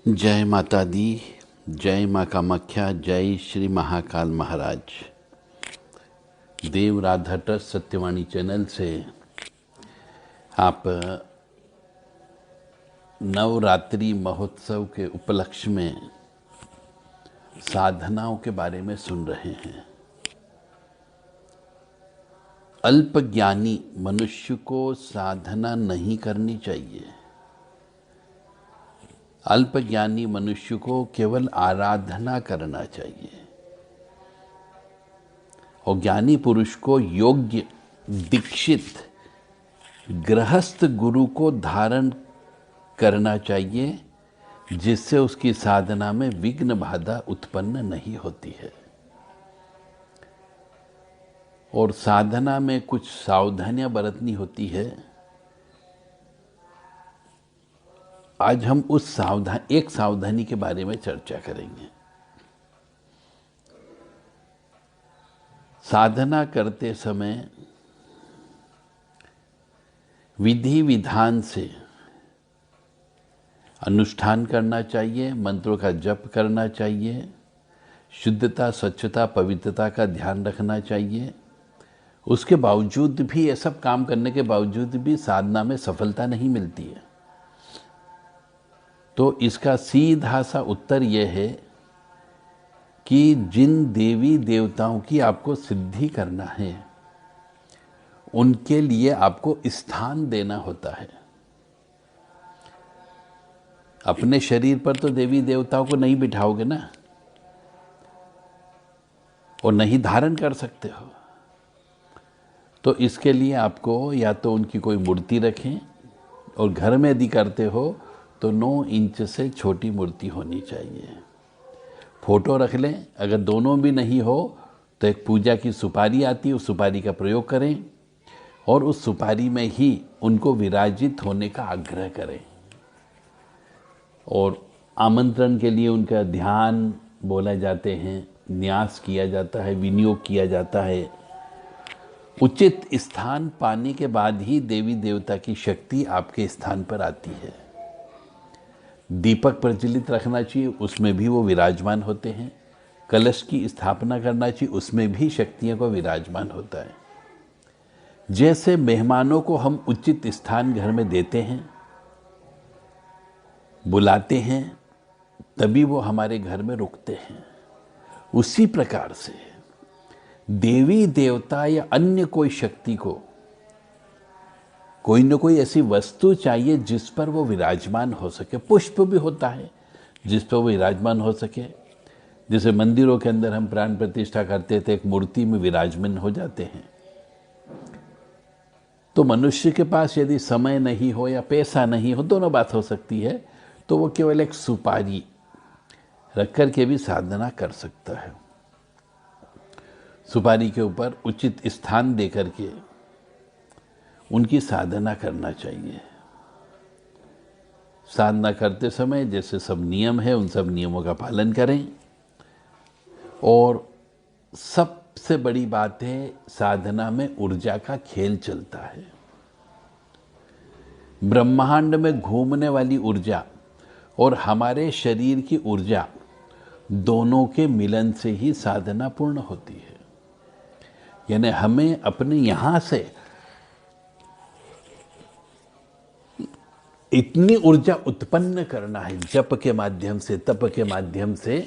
जय माता दी। जय माँ कामाख्या। जय श्री महाकाल महाराज। देव राधा ट्रस्ट सत्यवाणी चैनल से आप नवरात्रि महोत्सव के उपलक्ष्य में साधनाओं के बारे में सुन रहे हैं। अल्पज्ञानी मनुष्य को साधना नहीं करनी चाहिए। अल्पज्ञानी मनुष्य को केवल आराधना करना चाहिए और ज्ञानी पुरुष को योग्य दीक्षित गृहस्थ गुरु को धारण करना चाहिए, जिससे उसकी साधना में विघ्न बाधा उत्पन्न नहीं होती है। और साधना में कुछ सावधानियां बरतनी होती है। आज हम उस एक सावधानी के बारे में चर्चा करेंगे। साधना करते समय विधि विधान से अनुष्ठान करना चाहिए, मंत्रों का जप करना चाहिए, शुद्धता, स्वच्छता, पवित्रता का ध्यान रखना चाहिए। उसके बावजूद भी, ये सब काम करने के बावजूद भी साधना में सफलता नहीं मिलती है। तो इसका सीधा सा उत्तर यह है कि जिन देवी देवताओं की आपको सिद्धि करना है, उनके लिए आपको स्थान देना होता है। अपने शरीर पर तो देवी देवताओं को नहीं बिठाओगे ना, और नहीं धारण कर सकते हो। तो इसके लिए आपको या तो उनकी कोई मूर्ति रखें, और घर में यदि करते हो तो 9 इंच से छोटी मूर्ति होनी चाहिए। फोटो रख लें। अगर दोनों भी नहीं हो तो एक पूजा की सुपारी आती है, उस सुपारी का प्रयोग करें और उस सुपारी में ही उनको विराजित होने का आग्रह करें। और आमंत्रण के लिए उनका ध्यान बोला जाते हैं, न्यास किया जाता है, विनियोग किया जाता है। उचित स्थान पाने के बाद ही देवी देवता की शक्ति आपके स्थान पर आती है। दीपक प्रज्वलित रखना चाहिए, उसमें भी वो विराजमान होते हैं। कलश की स्थापना करना चाहिए, उसमें भी शक्तियों को विराजमान होता है। जैसे मेहमानों को हम उचित स्थान घर में देते हैं, बुलाते हैं, तभी वो हमारे घर में रुकते हैं। उसी प्रकार से देवी देवता या अन्य कोई शक्ति को कोई न कोई ऐसी वस्तु चाहिए जिस पर वो विराजमान हो सके। पुष्प भी होता है जिस पर वो विराजमान हो सके। जैसे मंदिरों के अंदर हम प्राण प्रतिष्ठा करते थे, एक मूर्ति में विराजमान हो जाते हैं। तो मनुष्य के पास यदि समय नहीं हो या पैसा नहीं हो, दोनों बात हो सकती है, तो वो केवल एक सुपारी रख कर के भी साधना कर सकता है। सुपारी के ऊपर उचित स्थान दे करके उनकी साधना करना चाहिए। साधना करते समय जैसे सब नियम है, उन सब नियमों का पालन करें। और सबसे बड़ी बात है, साधना में ऊर्जा का खेल चलता है। ब्रह्मांड में घूमने वाली ऊर्जा और हमारे शरीर की ऊर्जा, दोनों के मिलन से ही साधना पूर्ण होती है। यानी हमें अपने यहां से इतनी ऊर्जा उत्पन्न करना है, जप के माध्यम से, तप के माध्यम से,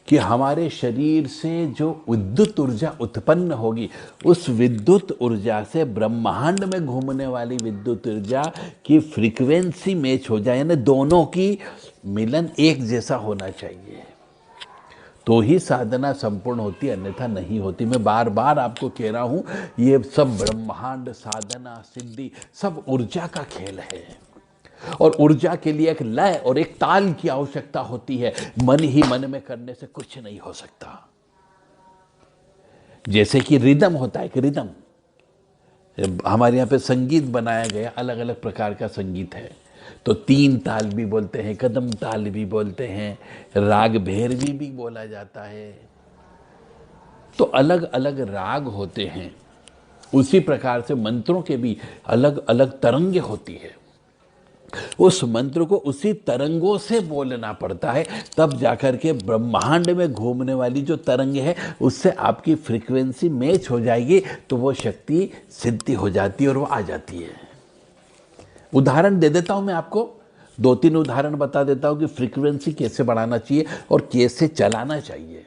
कि हमारे शरीर से जो विद्युत ऊर्जा उत्पन्न होगी, उस विद्युत ऊर्जा से ब्रह्मांड में घूमने वाली विद्युत ऊर्जा की फ्रीक्वेंसी मैच हो जाए, यानी दोनों की मिलन एक जैसा होना चाहिए, तो ही साधना संपूर्ण होती, अन्यथा नहीं होती। मैं बार बार आपको कह रहा हूं, ये सब ब्रह्मांड, साधना, सिद्धि सब ऊर्जा का खेल है। और ऊर्जा के लिए एक लय और एक ताल की आवश्यकता होती है। मन ही मन में करने से कुछ नहीं हो सकता। जैसे कि रिदम होता है, कि रिदम हमारे यहां पे संगीत बनाया गया, अलग अलग प्रकार का संगीत है। तो 3 ताल भी बोलते हैं, कदम ताल भी बोलते हैं, राग भैरवी भी बोला जाता है। तो अलग अलग राग होते हैं। उसी प्रकार से मंत्रों के भी अलग अलग तरंगे होती है। उस मंत्र को उसी तरंगों से बोलना पड़ता है, तब जाकर के ब्रह्मांड में घूमने वाली जो तरंग है उससे आपकी फ्रीक्वेंसी मैच हो जाएगी, तो वो शक्ति सिद्धि हो जाती है और वो आ जाती है। उदाहरण दे देता हूं मैं आपको, 2-3 उदाहरण बता देता हूं कि फ्रीक्वेंसी कैसे बढ़ाना चाहिए और कैसे चलाना चाहिए।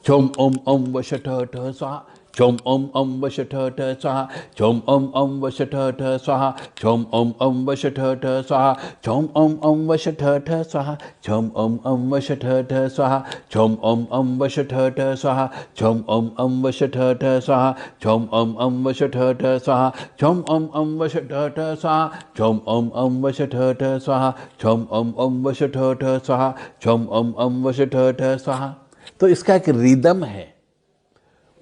चोम ओम ओम वश ठ ठ स्वाहा, चोम ओम ओम वश ठ ठ स्वाहा, चोम ओम ओम वश ठ ठ स्वाहा, चोम ओम ओम वश ठ ठ स्वाहा, चोम ओम ओम वश ठ ठ स्वाहा, चोम ओम ओम वश ठ ठ स्वाहा, चोम ओम ओम वश ठ ठ स्वाहा, चोम ओम ओम वश ठ ठ स्वाहा, चोम ओम ओम वश ठ ठ स्वाहा, चोम ओम ओम वश ठ ठ स्वाहा, चोम ओम ओम वश ठ ठ स्वाहा, चोम ओम ओम वश ठ ठ स्वाहा, चोम ओम ओम वश ठ ठ स्वाहा। तो इसका एक रिदम है,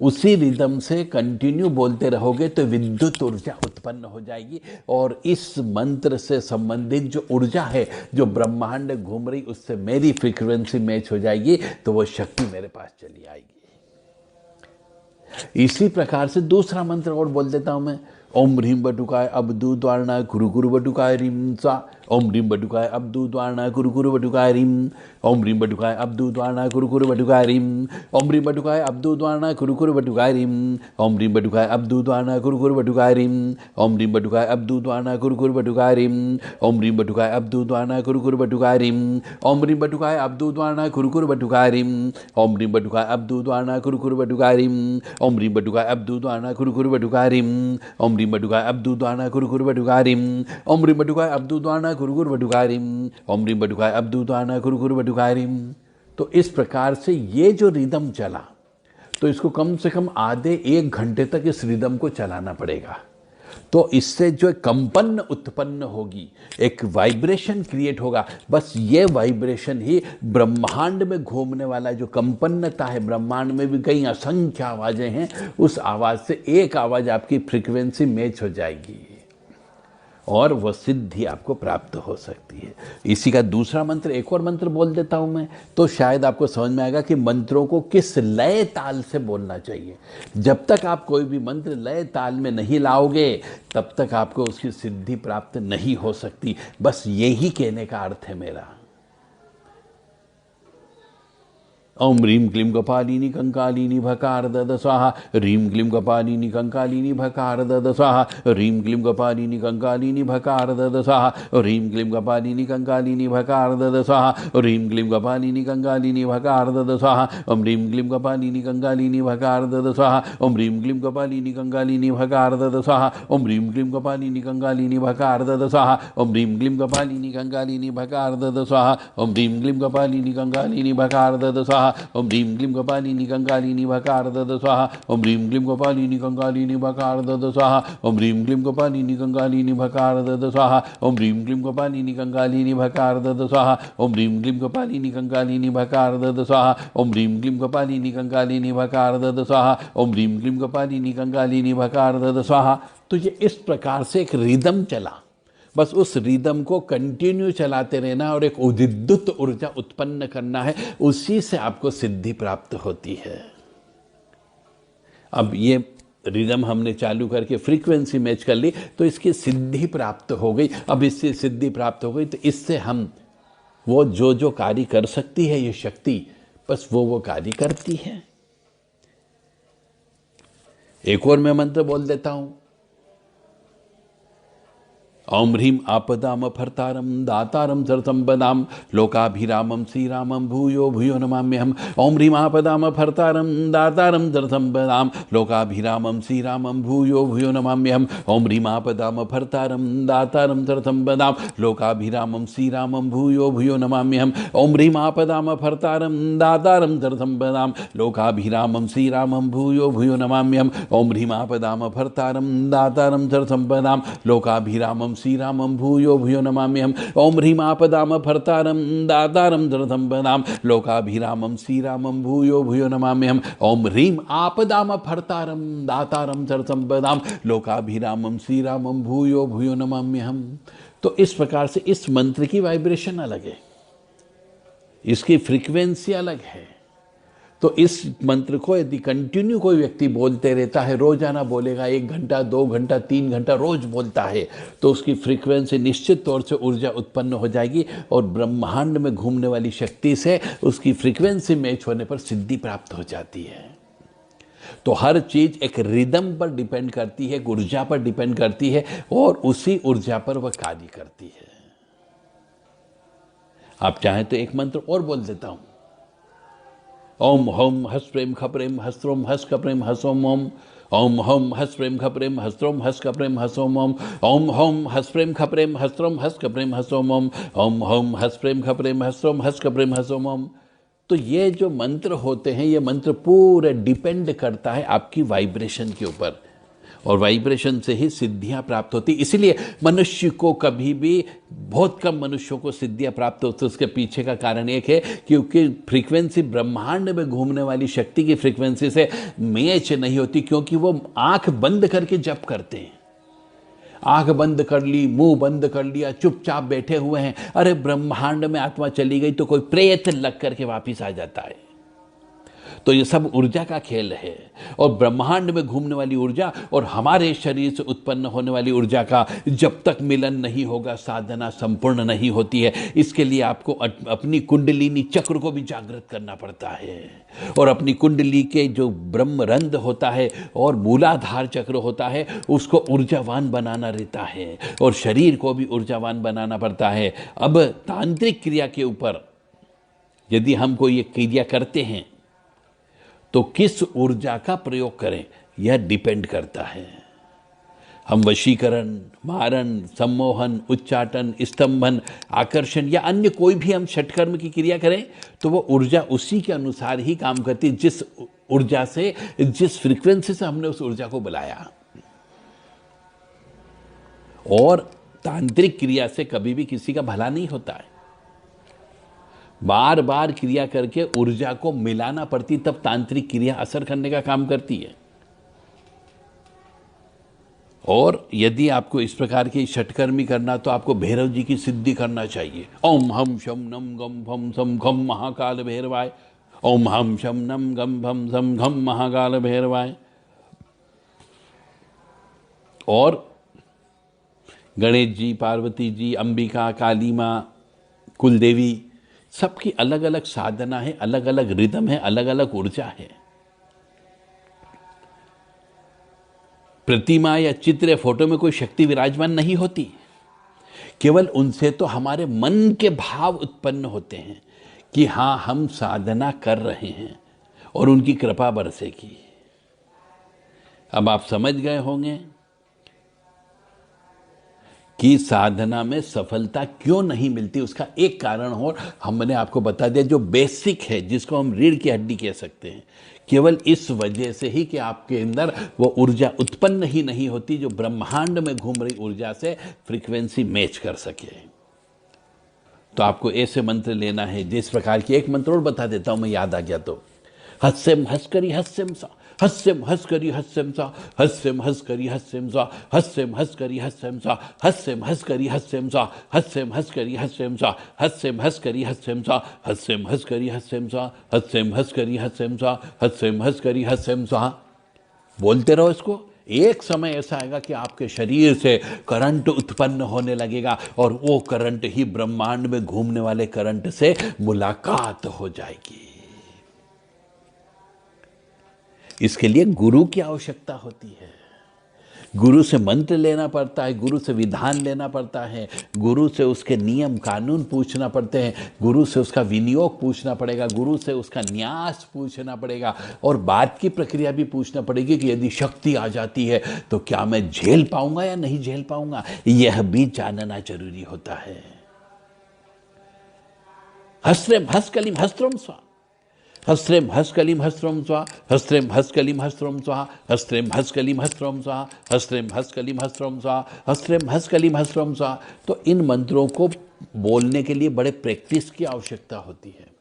उसी रिदम से कंटिन्यू बोलते रहोगे तो विद्युत ऊर्जा उत्पन्न हो जाएगी, और इस मंत्र से संबंधित जो ऊर्जा है जो ब्रह्मांड घूम रही उससे मेरी फ्रीक्वेंसी मैच हो जाएगी, तो वो शक्ति मेरे पास चली आएगी। इसी प्रकार से दूसरा मंत्र और बोल देता हूं मैं। ओम ह्रीम बटुकाय अब्दु द्वारणा कुरु कुरु बटुकाय रीम सा, ओम ह्रीम बटुकाय अब्दु द्वारणा कुरु कुरु बटुकाय रीम, ओम ह्रीम बटुकाय अब्दु द्वारणा कुरु कुरु बटुकाय रीम, ओम ह्रीम बटुकाय अब्दु द्वारणा कुरु कुरु बटुकाय रीम, ओम ह्रीम बटुकाय अब्दु द्वारणा कुरु कुरु बटुकाय रीम, ओम ह्रीम बटुकाय अब्दु द्वारणा कुरु कुरु बटुकाय रीम, ओम ह्रीम बटुकाय अब्दु द्वारणा कुरु कुरु बटुकाय रीम, ओम ह्रीम बटुकाय अब्दु द्वारणा कुरु कुरु बटुकाय रीम, ओम ह्रीम बटुकाय अब्दु द्वारणा कुरु कुरु बटुकाय रीम, ओम ह्रीम बटुकाय अब्दु द्वारणा कुरु कुरु बटुकाय रीम, ओम ह्रीम बटुकाय अब्दु द्वारणा कुरु कुरु बटुकाय रीम, ओम ह्रीम बटुकाय अब्दु द्वारणा कुरु कुरु बटुकाय रीम, ओम ह्रीम बटुकाय अब्दु द्वारणा कुरु कुरु बटुकाय रीम। तो इस प्रकार से ये जो रिदम चला, तो इसको कम से कम आधे 1 घंटे तक इस रिदम को चलाना पड़ेगा। तो इससे जो कंपन उत्पन्न होगी, एक वाइब्रेशन क्रिएट होगा, बस ये वाइब्रेशन ही ब्रह्मांड में घूमने वाला जो कंपन्नता है, ब्रह्मांड में भी कई असंख्य आवाजें हैं, उस आवाज से एक आवाज आपकी फ्रीक्वेंसी मैच हो जाएगी और वह सिद्धि आपको प्राप्त हो सकती है। इसी का दूसरा मंत्र, एक और मंत्र बोल देता हूं मैं, तो शायद आपको समझ में आएगा कि मंत्रों को किस लय ताल से बोलना चाहिए। जब तक आप कोई भी मंत्र लय ताल में नहीं लाओगे, तब तक आपको उसकी सिद्धि प्राप्त नहीं हो सकती। बस यही कहने का अर्थ है मेरा। ओम ह्रीम क्लीम कपालिनी कंकालिनी भकार दद स्वाहा, ह्रीम क्लीम कपालिनी कंकालिनी भकार दद स्वाहा, ह्रीम क्लीम कपालिनी कंकालिनी भकार दद स्वाहा, ह्रीम क्लीम कपालिनी कंकालिनी भकार दद स्वाहा, ह्रीम क्लीम कपालिनी कंकालिनी भकार दद स्वाहा, ओम ह्रीम क्लीम कपालिनी कंकालिनी भकार दद स्वाहा, ओम ह्रीम क्लीम कपालिनी कंकालिनी भकार दद स्वाहा, ओम ह्रीम क्लीम कपालिनी कंकालिनी भकार दद स्वाहा, ओम ह्रीम क्लीम कपालिनी कंकालिनी भकार दद स्वाहा, ओम ह्रीम क्लीम कपालिनी कंकालिनी भकार दद स्वाहा, ओम ह्रीम क्लीम कपालिनी कंकालिनी भकार दद स्वाहा, ओम ह्रीम क्लीम कपालिनी कंकालिनी भकार दद स्वाहा, ओम ह्रीम क्लीम कपालिनी कंकालिनी भकार दद स्वाहा, ओम ह्रीम क्लीम कपालिनी कंकालिनी भकार दद स्वाहा, ओम ह्रीम क्लीम कपालिनी कंकालिनी भकार दद स्वाहा, ओम ह्रीम क्लीम कपालिनी कंकालिनी भकार दद स्वाहा, ओम ह्रीम क्लीम कपालिनी कंकालिनी भकार दद स्वाहा। तो ये इस प्रकार से एक रिदम चला, बस उस रिदम को कंटिन्यू चलाते रहना और एक विद्युत ऊर्जा उत्पन्न करना है, उसी से आपको सिद्धि प्राप्त होती है। अब ये रिदम हमने चालू करके फ्रीक्वेंसी मैच कर ली, तो इसकी सिद्धि प्राप्त हो गई। अब इससे सिद्धि प्राप्त हो गई तो इससे हम वो जो कार्य कर सकती है ये शक्ति, बस वो कार्य करती है। एक और मैं मंत्र बोल देता हूं। ओम ह्रीम आपदाम फर्तारम दातारम सर्वसंपदाम लोकाभिरामम श्रीरामम भूयो भूयो नमाम्यहम्। ओम ह्रीम आपदाम फर्तारम दातारम सर्वसंपदाम लोकाभिरामम श्रीरामम भूयो भूयो नमाम्यहम्। ओम ह्रीम आपदाम फर्तारम दातारम सर्वसंपदाम लोकाभिरामम श्रीरामम भूयो भूयो नमाम्यहम्। ओम ह्रीम आपदाम फर्तारम दातारम सर्वसंपदाम लोकाभिरामम श्रीरामम भूयो भूयो नमाम्यहम्। ओम ह्रीम आपदाम फर्तारम दातारम सर्वसंपदाम लोकाभिरामम श्रीरामम भूयो भूयो नमाम्यहम्। ओम ह्रीम आपदाम फर्तारम दातारम सर्वसंपदाम लोकाभिरामम श्रीरामम भूयो भूयो नमाम्यहम्। ओम ह्रीम आपदाम फर्तारम दातारम सर्वसंपदाम लोकाभिरामम श्रीरामम भूयो भूयो नमाम्यहम्। तो इस प्रकार से इस मंत्र की वाइब्रेशन अलग है, इसकी फ्रीक्वेंसी अलग है। तो इस मंत्र को यदि कंटिन्यू कोई व्यक्ति बोलते रहता है, रोजाना बोलेगा, 1 घंटा 2 घंटा 3 घंटा रोज बोलता है, तो उसकी फ्रीक्वेंसी निश्चित तौर से ऊर्जा उत्पन्न हो जाएगी और ब्रह्मांड में घूमने वाली शक्ति से उसकी फ्रीक्वेंसी मैच होने पर सिद्धि प्राप्त हो जाती है। तो हर चीज एक रिदम पर डिपेंड करती है, एक ऊर्जा पर डिपेंड करती है और उसी ऊर्जा पर वह कार्य करती है। आप चाहें तो एक मंत्र और बोल देता हूं। ओम हम हस प्रेम खप्रेम हस्त्रोम हस कप्रेम हसोम ओम। ओम हम हस प्रेम खप्रेम हस्त्रोम हस कप्रेम हसोम ओम। ओम हम हस प्रेम खप्रेम हस्त्रोम हस कप्रेम हसोम ओम। ओम हम हस प्रेम खप्रेम हस्त्रोम हस कप्रेम हसोम ओम। तो ये जो मंत्र होते हैं, ये मंत्र पूरे डिपेंड करता है आपकी वाइब्रेशन के ऊपर, और वाइब्रेशन से ही सिद्धियां प्राप्त होती। इसीलिए मनुष्य को कभी भी, बहुत कम मनुष्यों को सिद्धियां प्राप्त होती। उसके पीछे का कारण एक है क्योंकि फ्रीक्वेंसी ब्रह्मांड में घूमने वाली शक्ति की फ्रीक्वेंसी से मैच नहीं होती, क्योंकि वो आंख बंद करके जप करते हैं। आंख बंद कर ली, मुंह बंद कर लिया, चुपचाप बैठे हुए हैं। अरे ब्रह्मांड में आत्मा चली गई तो कोई प्रेत लग करके वापिस आ जाता है। तो ये सब ऊर्जा का खेल है, और ब्रह्मांड में घूमने वाली ऊर्जा और हमारे शरीर से उत्पन्न होने वाली ऊर्जा का जब तक मिलन नहीं होगा, साधना संपूर्ण नहीं होती है। इसके लिए आपको अपनी कुंडलिनी चक्र को भी जागृत करना पड़ता है, और अपनी कुंडली के जो ब्रह्मरंध्र होता है और मूलाधार चक्र होता है उसको ऊर्जावान बनाना रहता है, और शरीर को भी ऊर्जावान बनाना पड़ता है। अब तांत्रिक क्रिया के ऊपर यदि हम कोई ये क्रिया करते हैं तो किस ऊर्जा का प्रयोग करें यह डिपेंड करता है। हम वशीकरण, मारण, सम्मोहन, उच्चाटन, स्तंभन, आकर्षण या अन्य कोई भी हम षटकर्म की क्रिया करें तो वो ऊर्जा उसी के अनुसार ही काम करती है, जिस ऊर्जा से, जिस फ्रीक्वेंसी से हमने उस ऊर्जा को बुलाया। और तांत्रिक क्रिया से कभी भी किसी का भला नहीं होता है। बार बार क्रिया करके ऊर्जा को मिलाना पड़ती, तब तांत्रिक क्रिया असर करने का काम करती है। और यदि आपको इस प्रकार की षटकर्मी करना तो आपको भैरव जी की सिद्धि करना चाहिए। ओम हम शम नम गम भम सम घम महाकाल भैरवाय। ओम हम शम नम गम भम सम घम महाकाल भैरवाय। और गणेश जी, पार्वती जी, अंबिका, काली माँ, कुलदेवी, सबकी अलग अलग साधना है, अलग अलग रिदम है, अलग अलग ऊर्जा है। प्रतिमा या चित्र या फोटो में कोई शक्ति विराजमान नहीं होती, केवल उनसे तो हमारे मन के भाव उत्पन्न होते हैं कि हाँ हम साधना कर रहे हैं और उनकी कृपा बरसेगी। अब आप समझ गए होंगे कि साधना में सफलता क्यों नहीं मिलती। उसका एक कारण और हमने आपको बता दिया, जो बेसिक है, जिसको हम रीढ़ की हड्डी कह सकते हैं, केवल इस वजह से ही कि आपके अंदर वो ऊर्जा उत्पन्न ही नहीं होती जो ब्रह्मांड में घूम रही ऊर्जा से फ्रीक्वेंसी मैच कर सके। तो आपको ऐसे मंत्र लेना है जिस प्रकार की, एक मंत्र और बता देता हूं मैं, याद आ गया तो। हस्यम हस्करी हस्यम सा, हस्यम हस्करी हस्यम सा, हस्यम हस्करी हस्यम सा, हस्यम हस्करी हस्यम सा, हस्यम हस्करी हस्यम सा, हस्यम हस्करी हस्यम सा, हस्यम हस्करी हस्यम सा, हस्यम हस्करी हस्यम सा, हस्यम हस्करी हस्यम सा, हस्यम हस्करी हस्यम सा। बोलते रहो इसको। एक समय ऐसा आएगा कि आपके शरीर से करंट उत्पन्न होने लगेगा, और वो करंट ही ब्रह्मांड में घूमने वाले करंट से मुलाकात हो जाएगी। इसके लिए गुरु की आवश्यकता होती है। गुरु से मंत्र लेना पड़ता है, गुरु से विधान लेना पड़ता है, गुरु से उसके नियम कानून पूछना पड़ते हैं, गुरु से उसका विनियोग पूछना पड़ेगा, गुरु से उसका न्यास पूछना पड़ेगा, और बात की प्रक्रिया भी पूछना पड़ेगी कि यदि शक्ति आ जाती है तो क्या मैं झेल पाऊंगा या नहीं झेल पाऊंगा, यह भी जानना जरूरी होता है। हस्रेम हस्कलिम हस्त्रम स्वा, हस्रेम हस्कलिम हस्त्रम स्वा, हस्रेम हस्कलिम हस्त्रम स्वा, हस्रेम हस्कलिम हस्त्रम स्वा, हस्रेम हस्कलिम हस्त्रम स्वा, हस्रेम हस्कलिम हस्त्रम स्वा। तो इन मंत्रों को बोलने के लिए बड़े प्रैक्टिस की आवश्यकता होती है।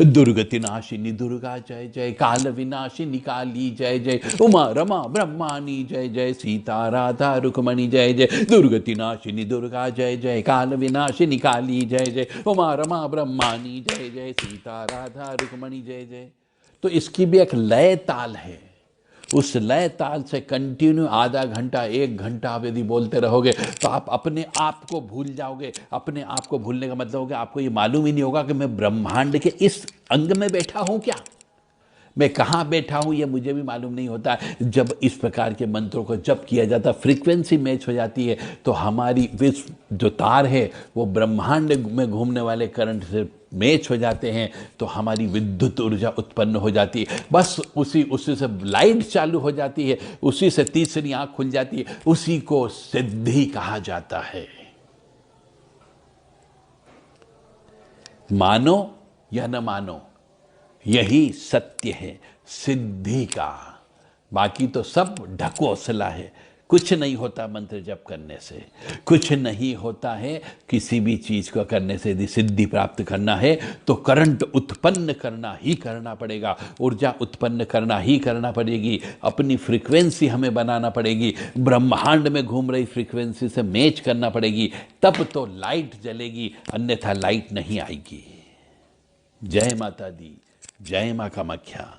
दुर्गति नाशिनी दुर्गा जय जय, काल विनाशिनी काली जय जय, उमा रमा ब्रह्मानी जय जय, सीता राधा रुक्मणी जय जय। दुर्गति नाशिनी दुर्गा जय जय, काल विनाशिनी काली जय जय, उमा रमा ब्रह्मानी जय जय, सीता राधा रुक्मणी जय जय। तो इसकी भी एक लय ताल है। उस लय ताल से कंटिन्यू आधा घंटा 1 घंटा आप यदि बोलते रहोगे तो आप अपने आप को भूल जाओगे। अपने आप को भूलने का मतलब होगा आपको ये मालूम ही नहीं होगा कि मैं ब्रह्मांड के इस अंग में बैठा हूं क्या, मैं कहाँ बैठा हूँ ये मुझे भी मालूम नहीं होता। जब इस प्रकार के मंत्रों को जप किया जाता, फ्रीक्वेंसी मैच हो जाती है, तो हमारी विश्व जो तार है वो ब्रह्मांड में घूमने वाले करंट से मैच हो जाते हैं, तो हमारी विद्युत ऊर्जा उत्पन्न हो जाती है। बस उसी से लाइट चालू हो जाती है, उसी से तीसरी आंख खुल जाती है। उसी को सिद्धि कहा जाता है। मानो या न मानो, यही सत्य है सिद्धि का। बाकी तो सब ढकोसला है। कुछ नहीं होता मंत्र जप करने से, कुछ नहीं होता है किसी भी चीज को करने से। यदि सिद्धि प्राप्त करना है तो करंट उत्पन्न करना ही करना पड़ेगा, ऊर्जा उत्पन्न करना ही करना पड़ेगी, अपनी फ्रीक्वेंसी हमें बनाना पड़ेगी, ब्रह्मांड में घूम रही फ्रीक्वेंसी से मैच करना पड़ेगी, तब तो लाइट जलेगी, अन्यथा लाइट नहीं आएगी। जय माता दी, जय मां कामाख्या।